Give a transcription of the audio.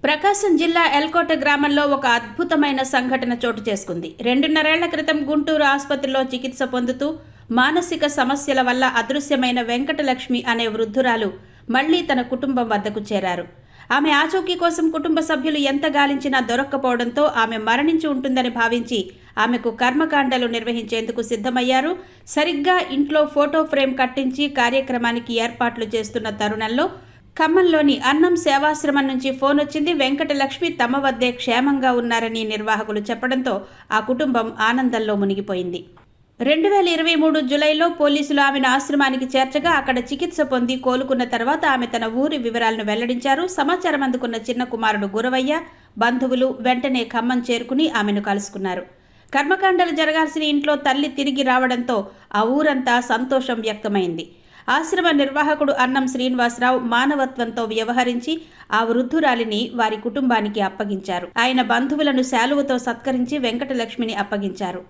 ప్రకాశం జిల్లా ఎల్కోట గ్రామంలో ఒక అద్భుతమైన సంఘటన చోటు చేసుకుంది. 2.5 ఏళ్ల క్రితం గుంటూరు ఆసుపత్రిలో చికిత్స పొందుతూ మానసిక సమస్యల వల్ల అదృశ్యమైన వెంకటలక్ష్మి అనే వృద్ధురాలు మళ్లీ తన కుటుంబం వద్దకు చేరారు. ఆమె ఆచూకీ కోసం కుటుంబ సభ్యులు ఎంత గాలించినా దొరక్కపోవడంతో ఆమె మరణించి ఉంటుందని భావించి ఆమెకు కర్మకాండలు నిర్వహించేందుకు సిద్ధమయ్యారు. సరిగ్గా ఇంట్లో ఫోటో ఫ్రేమ్ కట్టించి కార్యక్రమానికి ఏర్పాట్లు చేస్తున్న తరుణంలో ఖమ్మంలోని అన్నం సేవాశ్రమం నుంచి ఫోన్ వచ్చింది. వెంకటలక్ష్మి తమ వద్దే క్షేమంగా ఉన్నారని నిర్వాహకులు చెప్పడంతో ఆ కుటుంబం ఆనందంలో మునిగిపోయింది. 2023 జూలైలో పోలీసులు ఆమెను ఆశ్రమానికి చేర్చగా అక్కడ చికిత్స పొంది కోలుకున్న తర్వాత ఆమె తన ఊరి వివరాలను వెల్లడించారు. సమాచారం అందుకున్న చిన్న కుమారుడు గురవయ్య, బంధువులు వెంటనే ఖమ్మం చేరుకుని ఆమెను కలుసుకున్నారు. కర్మకాండలు జరగాల్సిన ఇంట్లో తల్లి తిరిగి రావడంతో ఆ ఊరంతా సంతోషం వ్యక్తమైంది. ఆశ్రమ నిర్వాహకుడు అన్నం శ్రీనివాసరావు మానవత్వంతో వ్యవహరించి ఆ వృద్ధురాలిని వారి కుటుంబానికి అప్పగించారు. ఆయన బంధువులను శాలువతో సత్కరించి వెంకటలక్ష్మిని అప్పగించారు.